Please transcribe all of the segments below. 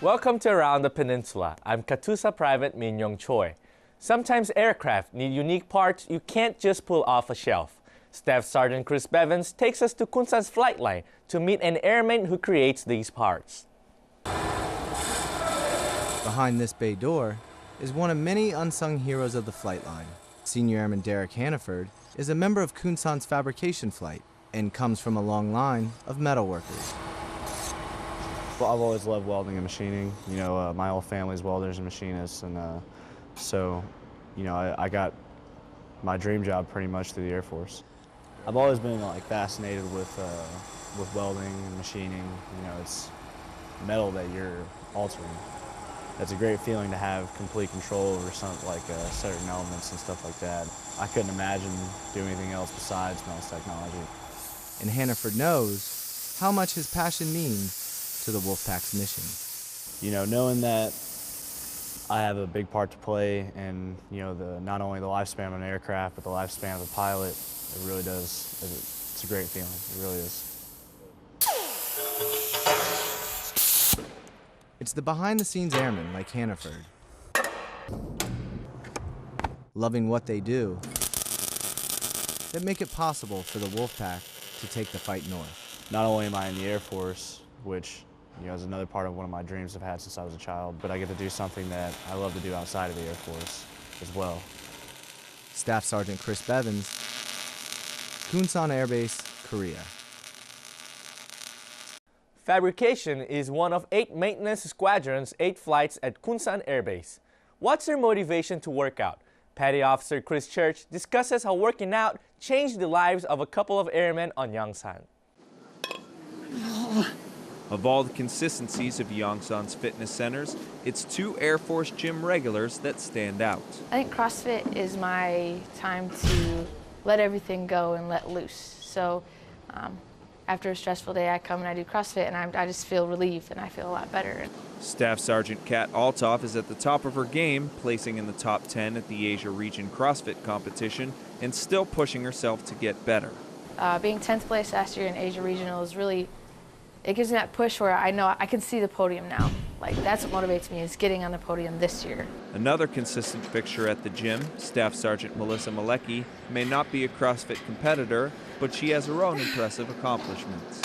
Welcome to Around the Peninsula. I'm Katusa Private Min Young Choi. Sometimes aircraft need unique parts you can't just pull off a shelf. Staff Sergeant Chris Bevins takes us to Kunsan's flight line to meet an airman who creates these parts. Behind this bay door is one of many unsung heroes of the flight line. Senior Airman Derek Hannaford is a member of Kunsan's fabrication flight and comes from a long line of metal workers. Well, I've always loved welding and machining. You know, my whole family's welders and machinists, and so, you know, I got my dream job pretty much through the Air Force. I've always been like fascinated with welding and machining. You know, it's metal that you're altering. It's a great feeling to have complete control over something like certain elements and stuff like that. I couldn't imagine doing anything else besides metals technology. And Hannaford knows how much his passion means to the Wolfpack's mission. You know, knowing that I have a big part to play in, you know, not only the lifespan of an aircraft, but the lifespan of a pilot, it really does, it's a great feeling, it really is. It's the behind-the-scenes airmen like Hannaford, loving what they do, that make it possible for the Wolfpack to take the fight north. Not only am I in the Air Force, which, you know, is another part of one of my dreams I've had since I was a child, but I get to do something that I love to do outside of the Air Force as well. Staff Sergeant Chris Bevins, Kunsan Air Base, Korea. Fabrication is one of 8 maintenance squadrons, 8 flights at Kunsan Air Base. What's their motivation to work out? Petty Officer Chris Church discusses how working out changed the lives of a couple of airmen on Yongsan. Of all the consistencies of Yongsan's fitness centers, it's 2 Air Force gym regulars that stand out. I think CrossFit is my time to let everything go and let loose. So after a stressful day, I come and I do CrossFit, and I just feel relieved and I feel a lot better. Staff Sergeant Kat Althoff is at the top of her game, placing in the top 10 at the Asia Region CrossFit competition and still pushing herself to get better. Being 10th place last year in Asia Regional is really, it gives me that push where I know I can see the podium now. Like, that's what motivates me, is getting on the podium this year. Another consistent fixture at the gym, Staff Sergeant Melissa Malecki, may not be a CrossFit competitor, but she has her own impressive accomplishments.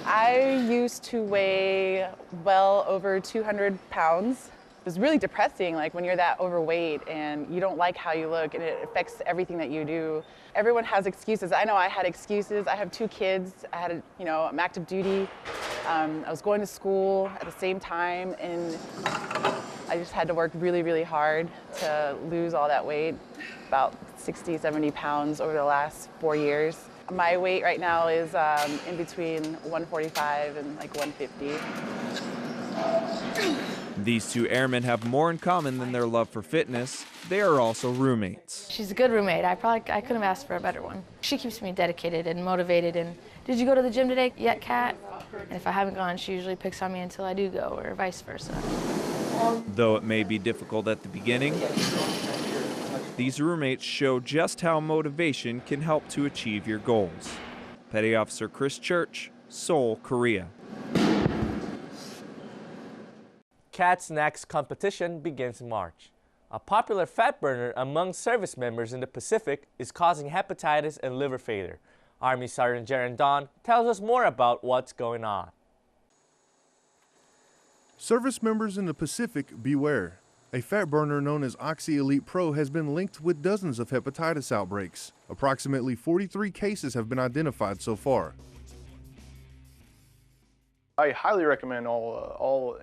I used to weigh well over 200 pounds. It was really depressing, like when you're that overweight and you don't like how you look and it affects everything that you do. Everyone has excuses. I know I had excuses. I have 2 kids. I'm active duty. I was going to school at the same time, and I just had to work really, really hard to lose all that weight, about 60, 70 pounds over the last 4 years. My weight right now is in between 145 and like 150. These 2 airmen have more in common than their love for fitness. They are also roommates. She's a good roommate. I couldn't have asked for a better one. She keeps me dedicated and motivated. And did you go to the gym today yet, Kat? And if I haven't gone, she usually picks on me until I do go, or vice versa. Though it may be difficult at the beginning, these roommates show just how motivation can help to achieve your goals. Petty Officer Chris Church, Seoul, Korea. Kat's next competition begins in March. A popular fat burner among service members in the Pacific is causing hepatitis and liver failure. Army Sergeant Jaron Don tells us more about what's going on. Service members in the Pacific, beware. A fat burner known as Oxy Elite Pro has been linked with dozens of hepatitis outbreaks. Approximately 43 cases have been identified so far. I highly recommend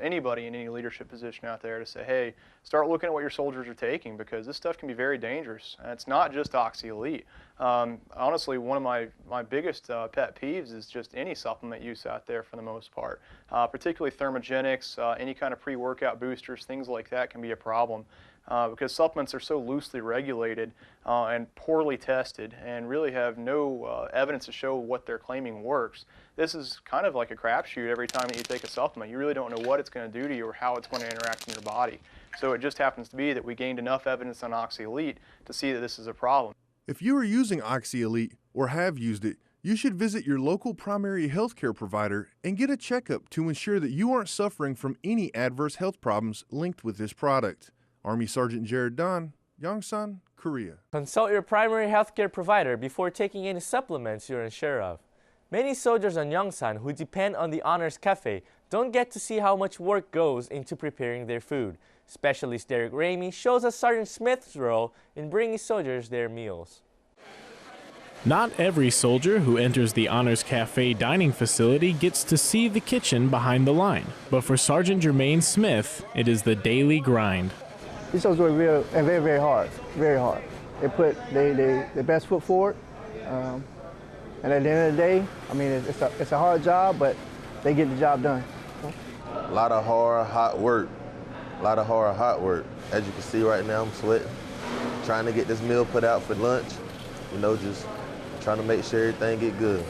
anybody in any leadership position out there to say, hey, start looking at what your soldiers are taking, because this stuff can be very dangerous. And it's not just Oxy Elite. Honestly, one of my biggest pet peeves is just any supplement use out there for the most part. Particularly thermogenics, any kind of pre-workout boosters, things like that can be a problem. Because supplements are so loosely regulated and poorly tested and really have no evidence to show what they're claiming works. This is kind of like a crapshoot every time that you take a supplement. You really don't know what it's going to do to you or how it's going to interact in your body. So it just happens to be that we gained enough evidence on Oxy Elite to see that this is a problem. If you are using Oxy Elite or have used it, You should visit your local primary health care provider and get a checkup to ensure that you aren't suffering from any adverse health problems linked with this product. Army Sergeant Jared Don, Yongsan, Korea. Consult your primary healthcare provider before taking any supplements you're unsure of. Many soldiers on Yongsan who depend on the Honors Cafe don't get to see how much work goes into preparing their food. Specialist Derek Ramey shows us Sergeant Smith's role in bringing soldiers their meals. Not every soldier who enters the Honors Cafe dining facility gets to see the kitchen behind the line. But for Sergeant Jermaine Smith, it is the daily grind. These soldiers work real and very, very hard, very hard. They put their best foot forward. And at the end of the day, I mean, it's a hard job, but they get the job done. A lot of hard, hot work. A lot of hard, hot work. As you can see right now, I'm sweating. Trying to get this meal put out for lunch. You know, just trying to make sure everything get good.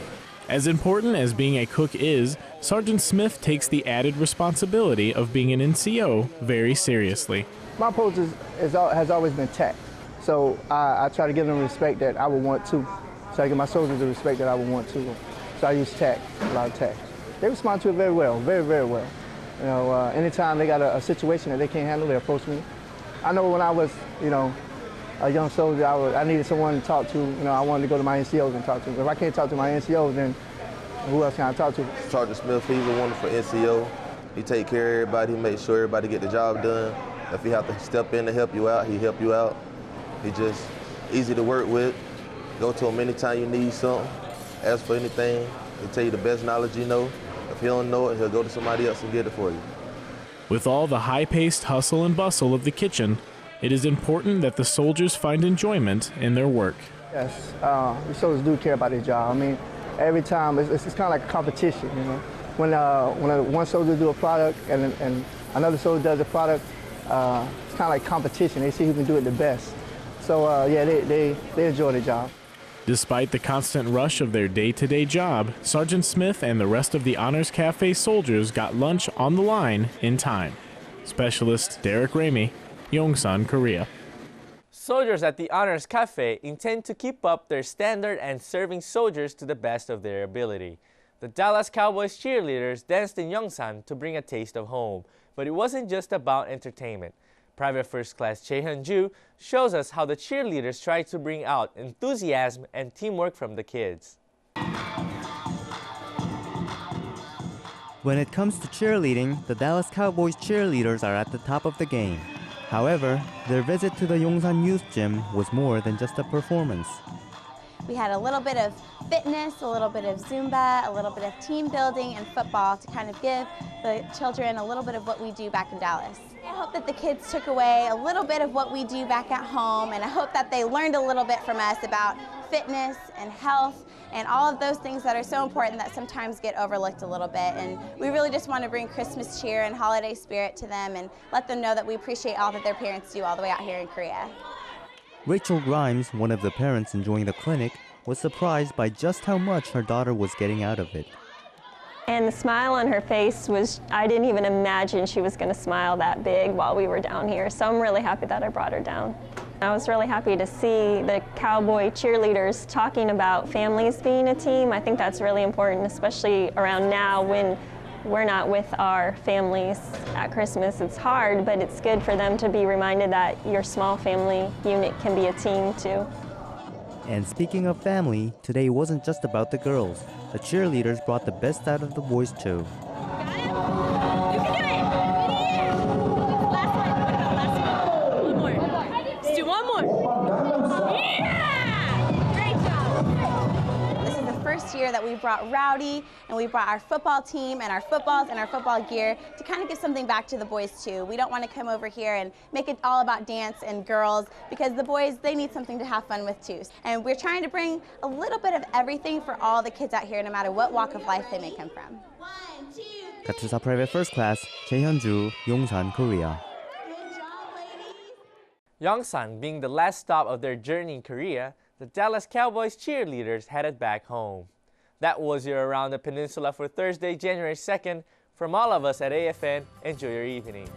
As important as being a cook is, Sergeant Smith takes the added responsibility of being an NCO very seriously. My approach has always been tact. So I try to give them respect that I would want to. So I give my soldiers the respect that I would want to. So I use tact, a lot of tact. They respond to it very well, very, very well. You know, anytime they got a situation that they can't handle, they approach me. I know when I was, you know, a young soldier, I needed someone to talk to. You know, I wanted to go to my NCOs and talk to them. If I can't talk to my NCOs, then who else can I talk to? Sergeant Smith, he's a wonderful NCO. He take care of everybody, he makes sure everybody get the job done. If he have to step in to help you out, he help you out. He just easy to work with. Go to him anytime you need something. Ask for anything. He'll tell you the best knowledge you know. If he don't know it, he'll go to somebody else and get it for you. With all the high-paced hustle and bustle of the kitchen, it is important that the soldiers find enjoyment in their work. Yes, the soldiers do care about their job. I mean, every time, it's kind of like a competition, you know. When one soldier do a product and another soldier does a product, it's kind of like competition. They see who can do it the best. So yeah, they enjoy their job. Despite the constant rush of their day-to-day job, Sergeant Smith and the rest of the Honors Cafe soldiers got lunch on the line in time. Specialist Derek Ramey, Yongsan, Korea. Soldiers at the Honors Cafe intend to keep up their standard and serving soldiers to the best of their ability. The Dallas Cowboys cheerleaders danced in Yongsan to bring a taste of home, but it wasn't just about entertainment. Private First Class Chae-hyun-ju shows us how the cheerleaders try to bring out enthusiasm and teamwork from the kids. When it comes to cheerleading, the Dallas Cowboys cheerleaders are at the top of the game. However, their visit to the Yongsan Youth Gym was more than just a performance. We had a little bit of fitness, a little bit of Zumba, a little bit of team building and football to kind of give the children a little bit of what we do back in Dallas. I hope that the kids took away a little bit of what we do back at home, and I hope that they learned a little bit from us about fitness and health and all of those things that are so important that sometimes get overlooked a little bit. And we really just want to bring Christmas cheer and holiday spirit to them and let them know that we appreciate all that their parents do all the way out here in Korea. Rachel Grimes, one of the parents enjoying the clinic, was surprised by just how much her daughter was getting out of it. And the smile on her face was, I didn't even imagine she was going to smile that big while we were down here. So I'm really happy that I brought her down. I was really happy to see the Cowboy cheerleaders talking about families being a team. I think that's really important, especially around now when we're not with our families at Christmas. It's hard, but it's good for them to be reminded that your small family unit can be a team too. And speaking of family, today wasn't just about the girls. The cheerleaders brought the best out of the boys too. Year that we brought Rowdy and we brought our football team and our footballs and our football gear to kind of give something back to the boys too. We don't want to come over here and make it all about dance and girls because the boys, they need something to have fun with too. And we're trying to bring a little bit of everything for all the kids out here, no matter what walk of life they may come from. Katusa Private First Class, Chae-hyun-ju, Yongsan, Korea. Yongsan being the last stop of their journey in Korea, the Dallas Cowboys cheerleaders headed back home. That was your Around the Peninsula for Thursday, January 2nd. From all of us at AFN, enjoy your evening.